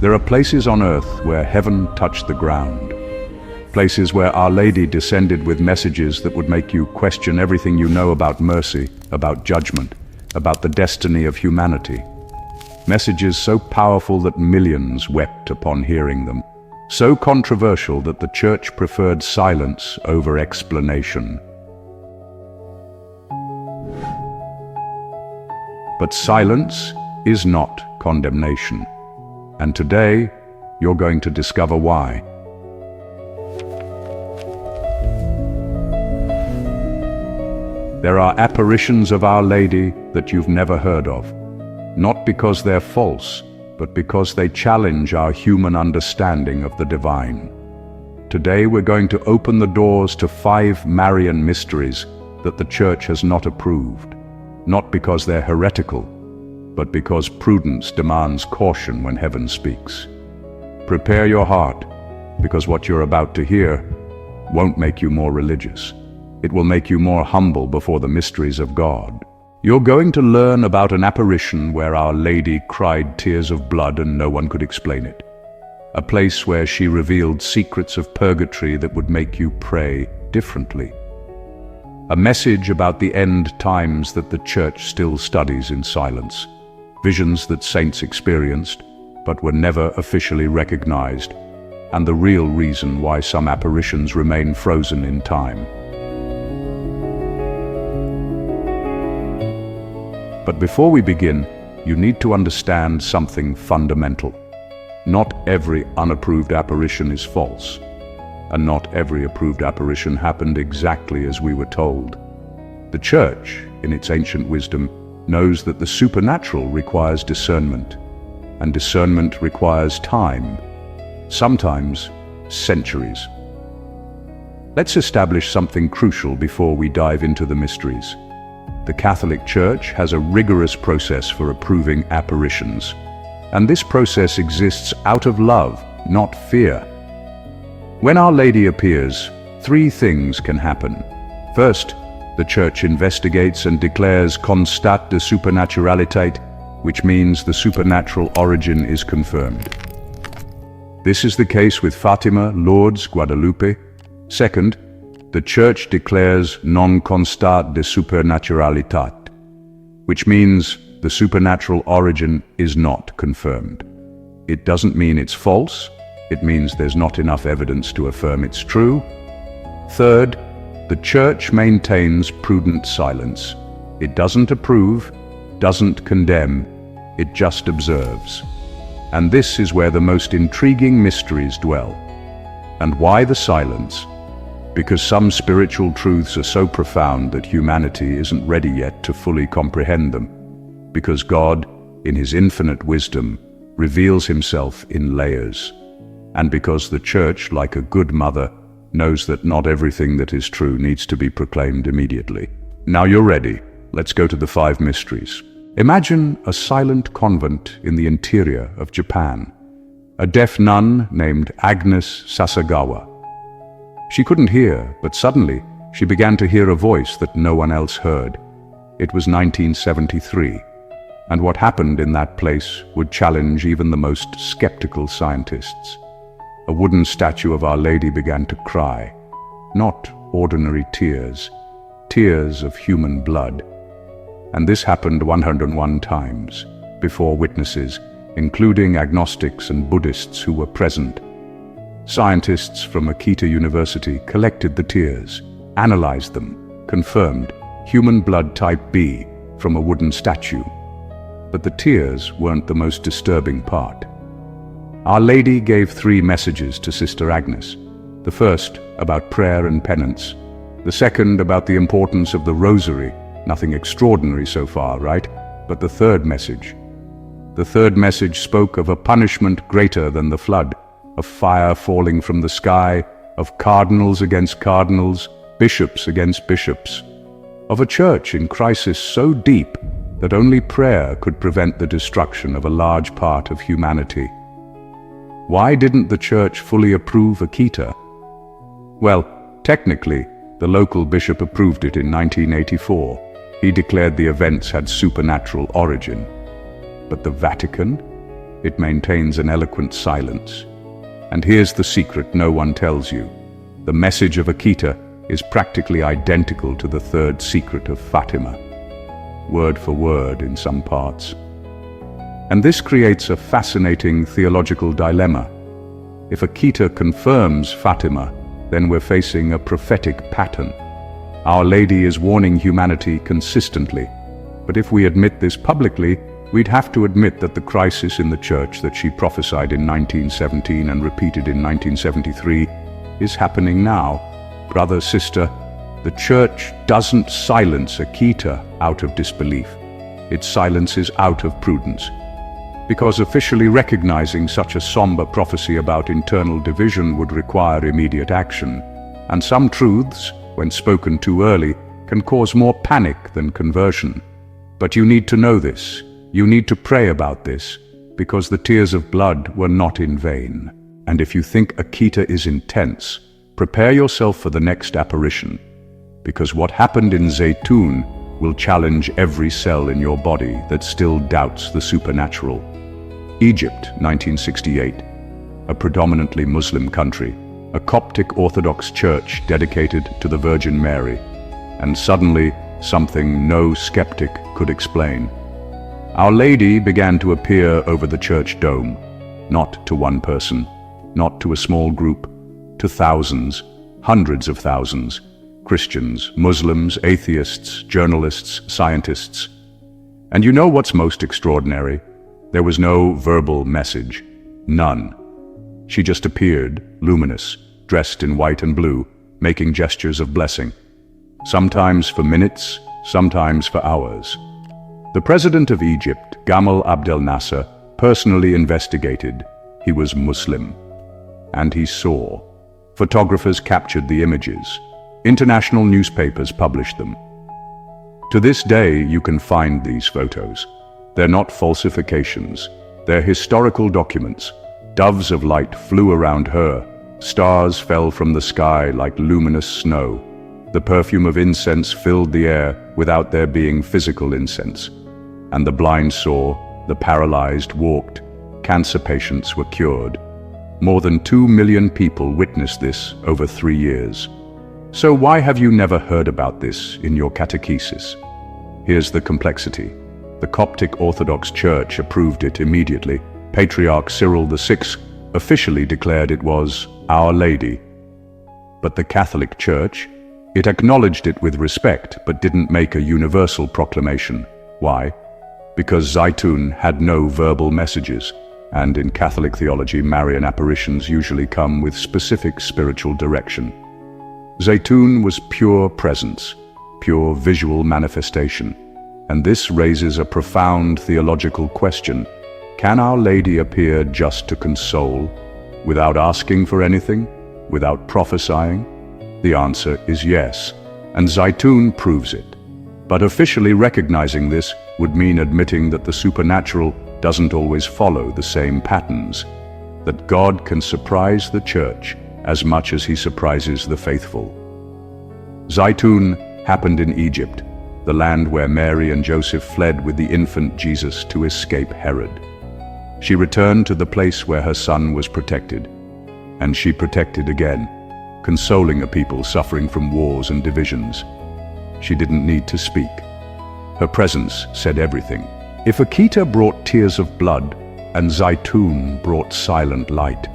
There are places on earth where heaven touched the ground. Places where Our Lady descended with messages that would make you question everything you know about mercy, about judgment, about the destiny of humanity. Messages so powerful that millions wept upon hearing them. So controversial that the Church preferred silence over explanation. But silence is not condemnation. And today, you're going to discover why. There are apparitions of Our Lady that you've never heard of. Not because they're false, but because they challenge our human understanding of the divine. Today we're going to open the doors to 5 Marian mysteries that the Church has not approved. Not because they're heretical, but because prudence demands caution when heaven speaks. Prepare your heart, because what you're about to hear won't make you more religious. It will make you more humble before the mysteries of God. You're going to learn about an apparition where Our Lady cried tears of blood and no one could explain it. A place where she revealed secrets of purgatory that would make you pray differently. A message about the end times that the Church still studies in silence. Visions that saints experienced, but were never officially recognized, and the real reason why some apparitions remain frozen in time. But before we begin, you need to understand something fundamental. Not every unapproved apparition is false, and not every approved apparition happened exactly as we were told. The Church, in its ancient wisdom, knows that the supernatural requires discernment, and discernment requires time, sometimes centuries. Let's establish something crucial before we dive into the mysteries. The Catholic Church has a rigorous process for approving apparitions, and this process exists out of love, not fear. When Our Lady appears, 3 things can happen. First, the Church investigates and declares constat de supernaturalitate, which means the supernatural origin is confirmed. This is the case with Fatima, Lourdes, Guadalupe. Second, the Church declares non constat de supernaturalitate, which means the supernatural origin is not confirmed. It doesn't mean it's false, it means there's not enough evidence to affirm it's true. Third, the Church maintains prudent silence. It doesn't approve, doesn't condemn, it just observes. And this is where the most intriguing mysteries dwell. And why the silence? Because some spiritual truths are so profound that humanity isn't ready yet to fully comprehend them. Because God, in His infinite wisdom, reveals Himself in layers. And because the Church, like a good mother, knows that not everything that is true needs to be proclaimed immediately. Now you're ready. Let's go to the 5 mysteries. Imagine a silent convent in the interior of Japan. A deaf nun named Agnes Sasagawa. She couldn't hear, but suddenly she began to hear a voice that no one else heard. It was 1973, and what happened in that place would challenge even the most skeptical scientists. A wooden statue of Our Lady began to cry. Not ordinary tears, tears of human blood. And this happened 101 times, before witnesses, including agnostics and Buddhists who were present. Scientists from Akita University collected the tears, analyzed them, confirmed human blood type B from a wooden statue. But the tears weren't the most disturbing part. Our Lady gave 3 messages to Sister Agnes. The first about prayer and penance. The second about the importance of the rosary. Nothing extraordinary so far, right? But the third message. The third message spoke of a punishment greater than the flood, of fire falling from the sky, of cardinals against cardinals, bishops against bishops, of a church in crisis so deep that only prayer could prevent the destruction of a large part of humanity. Why didn't the Church fully approve Akita? Well, technically, the local bishop approved it in 1984. He declared the events had supernatural origin. But the Vatican? it maintains an eloquent silence. And here's the secret no one tells you. The message of Akita is practically identical to the third secret of Fatima, word for word in some parts. And this creates a fascinating theological dilemma. If Akita confirms Fatima, then we're facing a prophetic pattern. Our Lady is warning humanity consistently. But if we admit this publicly, we'd have to admit that the crisis in the Church that she prophesied in 1917 and repeated in 1973 is happening now. Brother, sister, the Church doesn't silence Akita out of disbelief. It silences out of prudence. Because officially recognizing such a somber prophecy about internal division would require immediate action. And some truths, when spoken too early, can cause more panic than conversion. But you need to know this. You need to pray about this, because the tears of blood were not in vain. And if you think Akita is intense, prepare yourself for the next apparition, because what happened in Zaytun will challenge every cell in your body that still doubts the supernatural. Egypt, 1968, a predominantly Muslim country, a Coptic Orthodox church dedicated to the Virgin Mary, and suddenly something no skeptic could explain. Our Lady began to appear over the church dome, not to one person, not to a small group, to thousands, hundreds of thousands, Christians, Muslims, atheists, journalists, scientists. And you know what's most extraordinary? There was no verbal message, none. She just appeared, luminous, dressed in white and blue, making gestures of blessing. Sometimes for minutes, sometimes for hours. The president of Egypt, Gamal Abdel Nasser, personally investigated. He was Muslim. And he saw. Photographers captured the images. International newspapers published them. To this day, you can find these photos. They're not falsifications. They're historical documents. Doves of light flew around her. Stars fell from the sky like luminous snow. The perfume of incense filled the air without there being physical incense. And the blind saw, the paralyzed walked, cancer patients were cured. More than 2 million people witnessed this over 3 years. So why have you never heard about this in your catechesis? Here's the complexity. The Coptic Orthodox Church approved it immediately. Patriarch Cyril VI officially declared it was Our Lady. But the Catholic Church, it acknowledged it with respect but didn't make a universal proclamation. Why? Because Zaytun had no verbal messages, and in Catholic theology, Marian apparitions usually come with specific spiritual direction. Zaytun was pure presence, pure visual manifestation. And this raises a profound theological question. Can Our Lady appear just to console, without asking for anything, without prophesying? The answer is yes, and Zaytun proves it. But officially recognizing this would mean admitting that the supernatural doesn't always follow the same patterns, that God can surprise the Church as much as He surprises the faithful. Zaytun happened in Egypt, the land where Mary and Joseph fled with the infant Jesus to escape Herod. She returned to the place where her son was protected, and she protected again, consoling a people suffering from wars and divisions. She didn't need to speak. Her presence said everything. If Akita brought tears of blood and Zaytun brought silent light,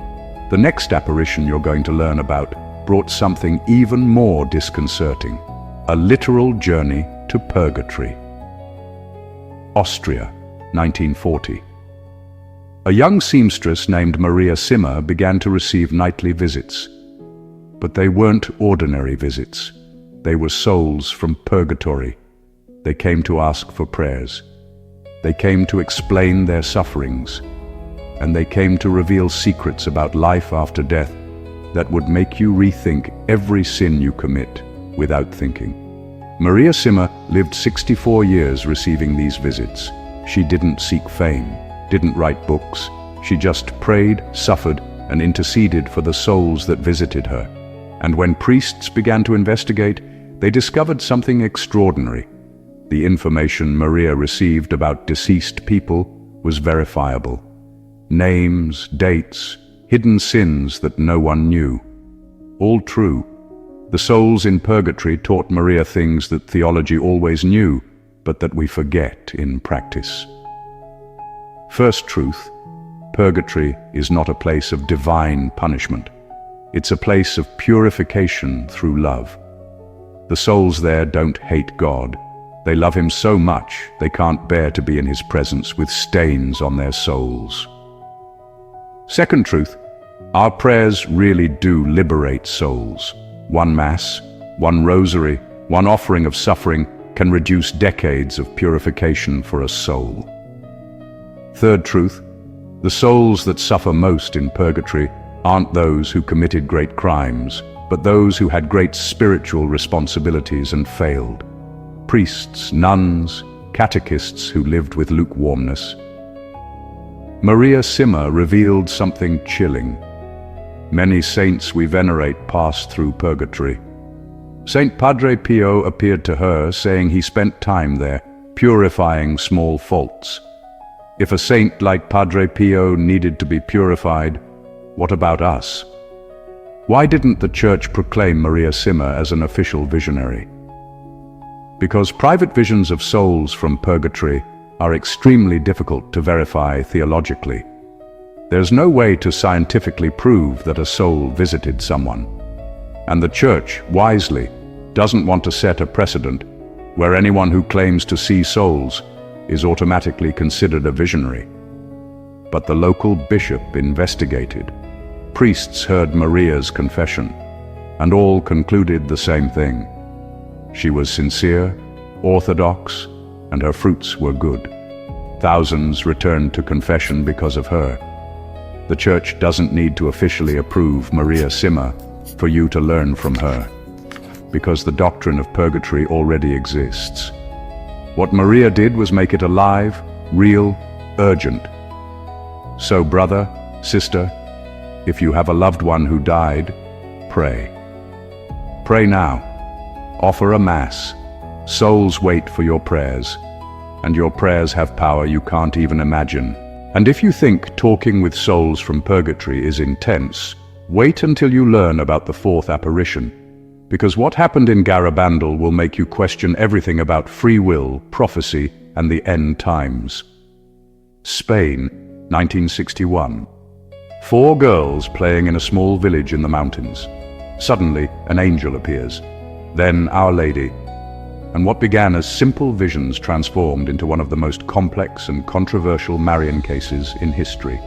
the next apparition you're going to learn about brought something even more disconcerting, a literal journey to purgatory. Austria, 1940. A young seamstress named Maria Simmer began to receive nightly visits. But they weren't ordinary visits. They were souls from purgatory. They came to ask for prayers. They came to explain their sufferings. And they came to reveal secrets about life after death that would make you rethink every sin you commit without thinking. Maria Simmer lived 64 years receiving these visits. She didn't seek fame, didn't write books. She just prayed, suffered, and interceded for the souls that visited her. And when priests began to investigate, they discovered something extraordinary. The information Maria received about deceased people was verifiable. names, dates, hidden sins that no one knew. All true. The souls in purgatory taught Maria things that theology always knew, but that we forget in practice. First truth, purgatory is not a place of divine punishment. It's a place of purification through love. The souls there don't hate God. They love Him so much they can't bear to be in His presence with stains on their souls. Second truth, our prayers really do liberate souls. One Mass, one Rosary, one offering of suffering can reduce decades of purification for a soul. Third truth, the souls that suffer most in purgatory aren't those who committed great crimes, but those who had great spiritual responsibilities and failed. Priests, nuns, catechists who lived with lukewarmness. Maria Simma revealed something chilling. Many saints we venerate passed through purgatory. Saint Padre Pio appeared to her, saying he spent time there, purifying small faults. If a saint like Padre Pio needed to be purified, what about us? Why didn't the Church proclaim Maria Simma as an official visionary? Because private visions of souls from purgatory are extremely difficult to verify theologically. There's no way to scientifically prove that a soul visited someone. And the Church, wisely, doesn't want to set a precedent where anyone who claims to see souls is automatically considered a visionary. But the local bishop investigated. Priests heard Maria's confession, and all concluded the same thing. She was sincere, orthodox, and her fruits were good. Thousands returned to confession because of her. The Church doesn't need to officially approve Maria Simma for you to learn from her, because the doctrine of purgatory already exists. What Maria did was make it alive, real, urgent. So, brother, sister, if you have a loved one who died, pray. Pray now. Offer a Mass. Souls wait for your prayers, and your prayers have power you can't even imagine. And if you think talking with souls from purgatory is intense, wait until you learn about the fourth apparition, because what happened in Garabandal will make you question everything about free will, prophecy, and the end times. Spain, 1961. 4 girls playing in a small village in the mountains. Suddenly, an angel appears. Then Our Lady. And what began as simple visions transformed into one of the most complex and controversial Marian cases in history.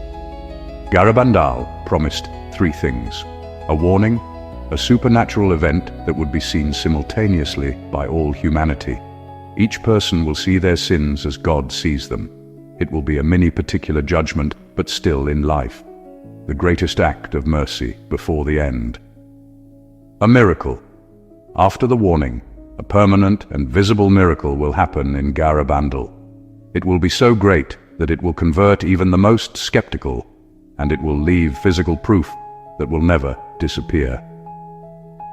Garabandal promised 3 things: a warning, a supernatural event that would be seen simultaneously by all humanity. Each person will see their sins as God sees them. It will be a mini-particular judgment, but still in life. The greatest act of mercy before the end. A miracle. After the warning, a permanent and visible miracle will happen in Garabandal. It will be so great that it will convert even the most skeptical, and it will leave physical proof that will never disappear.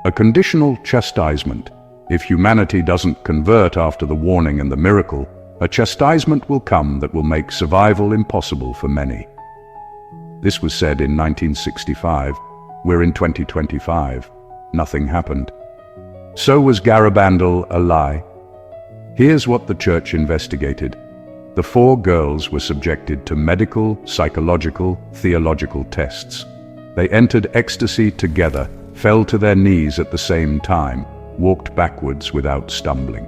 A conditional chastisement. If humanity doesn't convert after the warning and the miracle, a chastisement will come that will make survival impossible for many. This was said in 1965. We're in 2025. Nothing happened. So was Garabandal a lie? Here's what the Church investigated. The 4 girls were subjected to medical, psychological, theological tests. They entered ecstasy together, fell to their knees at the same time, walked backwards without stumbling.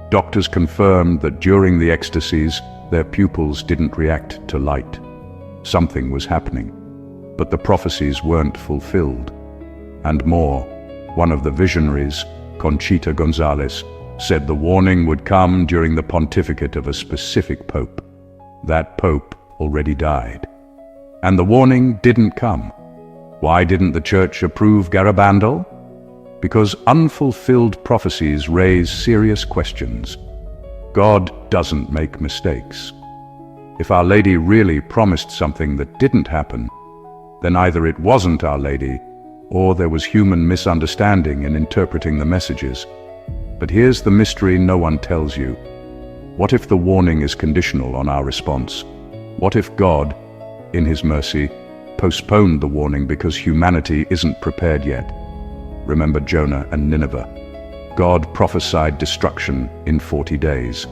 Doctors confirmed that during the ecstasies, their pupils didn't react to light. Something was happening, but the prophecies weren't fulfilled. And more, one of the visionaries, Conchita Gonzalez, said the warning would come during the pontificate of a specific pope. That pope already died. And the warning didn't come. Why didn't the Church approve Garabandal? Because unfulfilled prophecies raise serious questions. God doesn't make mistakes. If Our Lady really promised something that didn't happen, then either it wasn't Our Lady, or there was human misunderstanding in interpreting the messages. But here's the mystery no one tells you. What if the warning is conditional on our response? What if God, in his mercy, postponed the warning because humanity isn't prepared yet. Remember Jonah and Nineveh. God prophesied destruction in 40 days.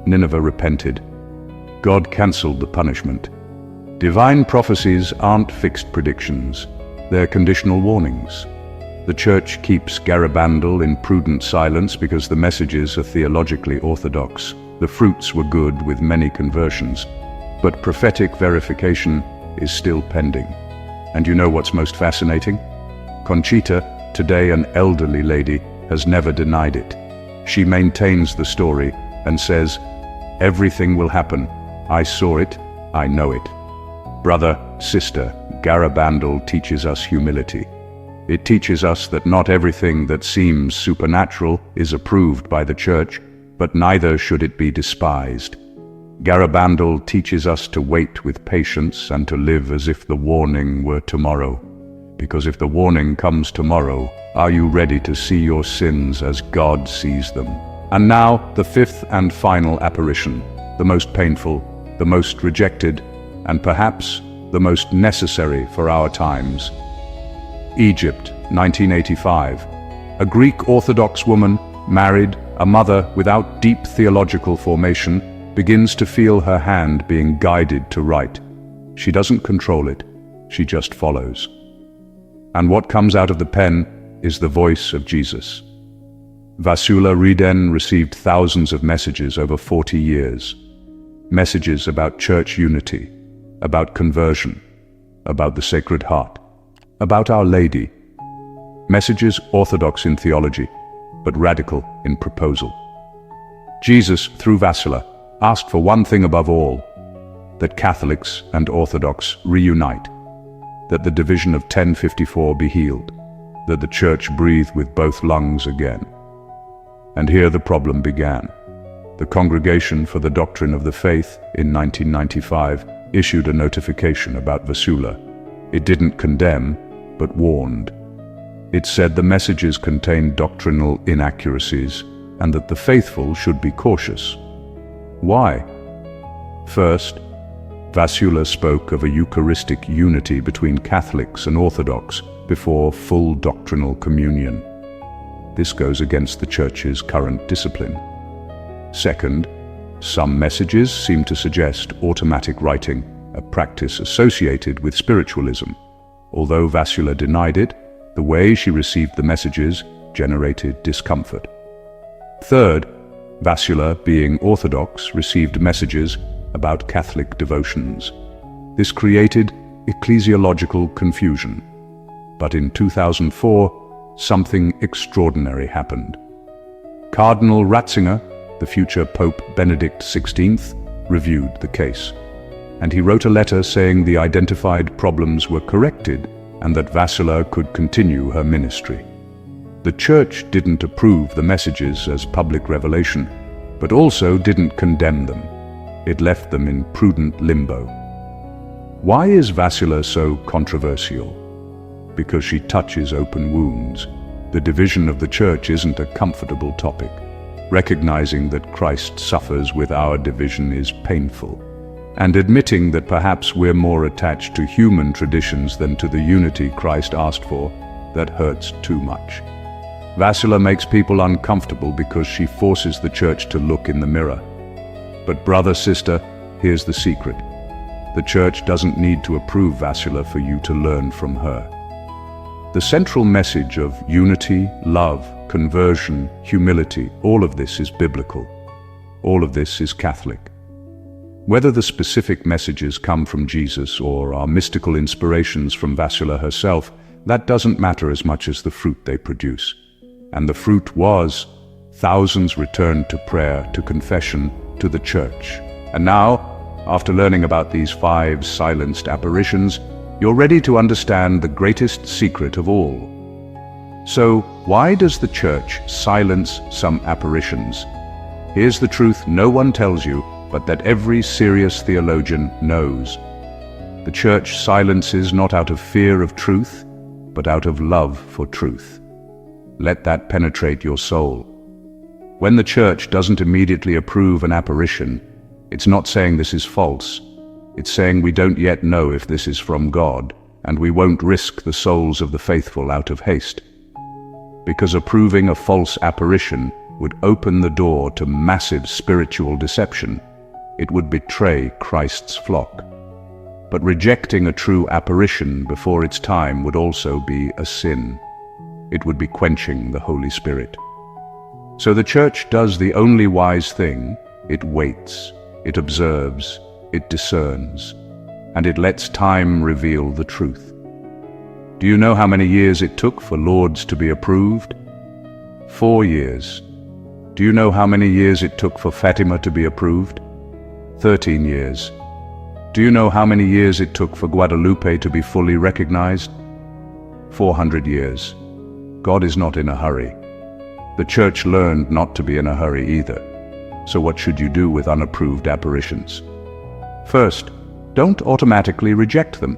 Nineveh repented. God cancelled the punishment. Divine prophecies aren't fixed predictions. They're conditional warnings. The Church keeps Garabandal in prudent silence because the messages are theologically orthodox. The fruits were good with many conversions, but prophetic verification is still pending. And you know what's most fascinating? Conchita, today an elderly lady, has never denied it. She maintains the story and says, "Everything will happen. I saw it, I know it." Brother, sister, Garabandal teaches us humility. It teaches us that not everything that seems supernatural is approved by the Church, but neither should it be despised. Garabandal teaches us to wait with patience and to live as if the warning were tomorrow. Because if the warning comes tomorrow, are you ready to see your sins as God sees them? And now, the fifth and final apparition, the most painful, the most rejected, and perhaps the most necessary for our times. Egypt, 1985. A Greek Orthodox woman, married, a mother without deep theological formation, begins to feel her hand being guided to right. She doesn't control it, she just follows. And what comes out of the pen is the voice of Jesus. Vasula Riden received thousands of messages over 40 years. Messages about church unity, about conversion, about the Sacred Heart, about Our Lady. Messages orthodox in theology, but radical in proposal. Jesus, through Vasula, asked for one thing above all, that Catholics and Orthodox reunite, that the division of 1054 be healed, that the Church breathe with both lungs again. And here the problem began. The Congregation for the Doctrine of the Faith in 1995 issued a notification about Vasula. It didn't condemn, but warned. It said the messages contained doctrinal inaccuracies and that the faithful should be cautious. Why? First, Vasula spoke of a Eucharistic unity between Catholics and Orthodox before full doctrinal communion. This goes against the Church's current discipline. Second, some messages seem to suggest automatic writing, a practice associated with spiritualism. Although Vasula denied it, the way she received the messages generated discomfort. Third, Vasula, being Orthodox, received messages about Catholic devotions. This created ecclesiological confusion. But in 2004, something extraordinary happened. Cardinal Ratzinger, the future Pope Benedict XVI, reviewed the case. And he wrote a letter saying the identified problems were corrected and that Vasula could continue her ministry. The Church didn't approve the messages as public revelation, but also didn't condemn them. It left them in prudent limbo. Why is Vasula so controversial? Because she touches open wounds. The division of the Church isn't a comfortable topic. Recognizing that Christ suffers with our division is painful. And admitting that perhaps we're more attached to human traditions than to the unity Christ asked for, that hurts too much. Vasula makes people uncomfortable because she forces the Church to look in the mirror. But brother, sister, here's the secret. The Church doesn't need to approve Vasula for you to learn from her. The central message of unity, love, conversion, humility, all of this is biblical. All of this is Catholic. Whether the specific messages come from Jesus or are mystical inspirations from Vasula herself, that doesn't matter as much as the fruit they produce. And the fruit was, thousands returned to prayer, to confession, to the Church. And now, after learning about these 5 silenced apparitions, you're ready to understand the greatest secret of all. So, why does the Church silence some apparitions? Here's the truth no one tells you, but that every serious theologian knows. The Church silences not out of fear of truth, but out of love for truth. Let that penetrate your soul. When the Church doesn't immediately approve an apparition, it's not saying this is false. It's saying we don't yet know if this is from God, and we won't risk the souls of the faithful out of haste. Because approving a false apparition would open the door to massive spiritual deception. It would betray Christ's flock. But rejecting a true apparition before its time would also be a sin. It would be quenching the Holy Spirit. So the Church does the only wise thing. It waits, it observes, it discerns, and it lets time reveal the truth. Do you know how many years it took for Lourdes to be approved? 4 years. Do you know how many years it took for Fatima to be approved? 13 years. Do you know how many years it took for Guadalupe to be fully recognized? 400 years. God is not in a hurry. The Church learned not to be in a hurry either. So what should you do with unapproved apparitions? First, don't automatically reject them.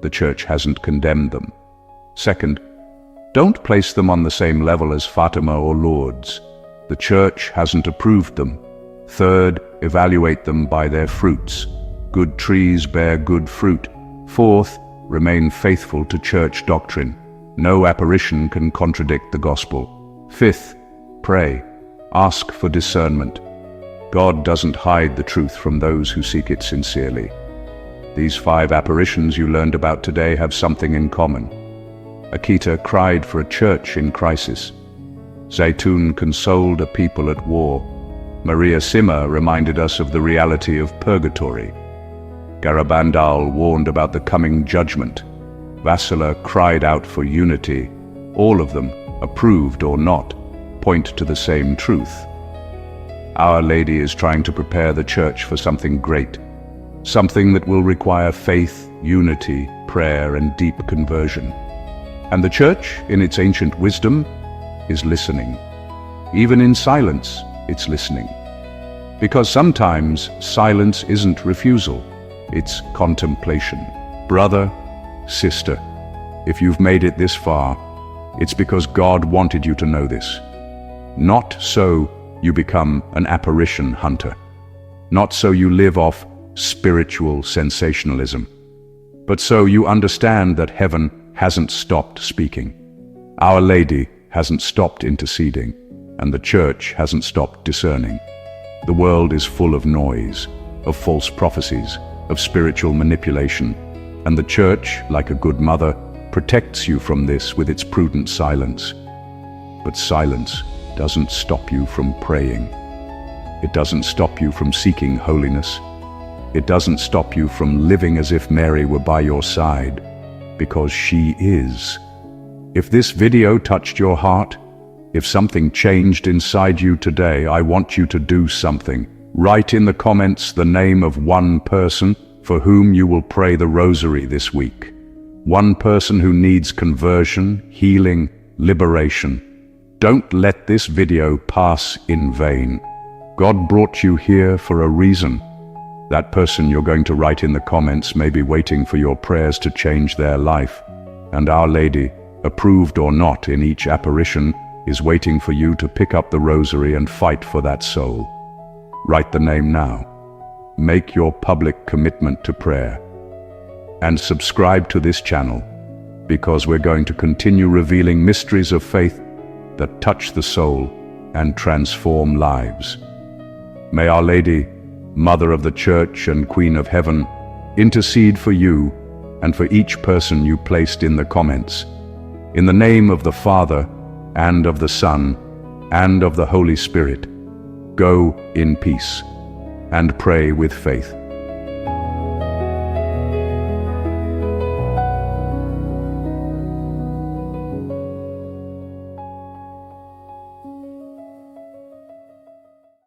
The Church hasn't condemned them. Second, don't place them on the same level as Fatima or Lourdes. The Church hasn't approved them. Third, evaluate them by their fruits. Good trees bear good fruit. Fourth, remain faithful to Church doctrine. No apparition can contradict the gospel. Fifth, pray. Ask for discernment. God doesn't hide the truth from those who seek it sincerely. These 5 apparitions you learned about today have something in common. Akita cried for a church in crisis. Zaytun consoled a people at war. Maria Sima reminded us of the reality of purgatory. Garabandal warned about the coming judgment. Vassila cried out for unity. All of them, approved or not, point to the same truth. Our Lady is trying to prepare the Church for something great, something that will require faith, unity, prayer, and deep conversion. And the Church, in its ancient wisdom, is listening. Even in silence, it's listening. Because sometimes silence isn't refusal, it's contemplation. Brother, sister, if you've made it this far, it's because God wanted you to know this. Not so you become an apparition hunter. Not so you live off spiritual sensationalism. But so you understand that heaven hasn't stopped speaking. Our Lady hasn't stopped interceding, and the Church hasn't stopped discerning. The world is full of noise, of false prophecies, of spiritual manipulation, and the Church, like a good mother, protects you from this with its prudent silence. But silence doesn't stop you from praying. It doesn't stop you from seeking holiness. It doesn't stop you from living as if Mary were by your side, because she is. If this video touched your heart, if something changed inside you today, I want you to do something. Write in the comments the name of one person for whom you will pray the rosary this week. One person who needs conversion, healing, liberation. Don't let this video pass in vain. God brought you here for a reason. That person you're going to write in the comments may be waiting for your prayers to change their life. And Our Lady, approved or not in each apparition, is waiting for you to pick up the rosary and fight for that soul. Write the name now. Make your public commitment to prayer. And subscribe to this channel, because we're going to continue revealing mysteries of faith that touch the soul and transform lives. May Our Lady, Mother of the Church and Queen of Heaven, intercede for you and for each person you placed in the comments. In the name of the Father, and of the Son, and of the Holy Spirit, go in peace and pray with faith.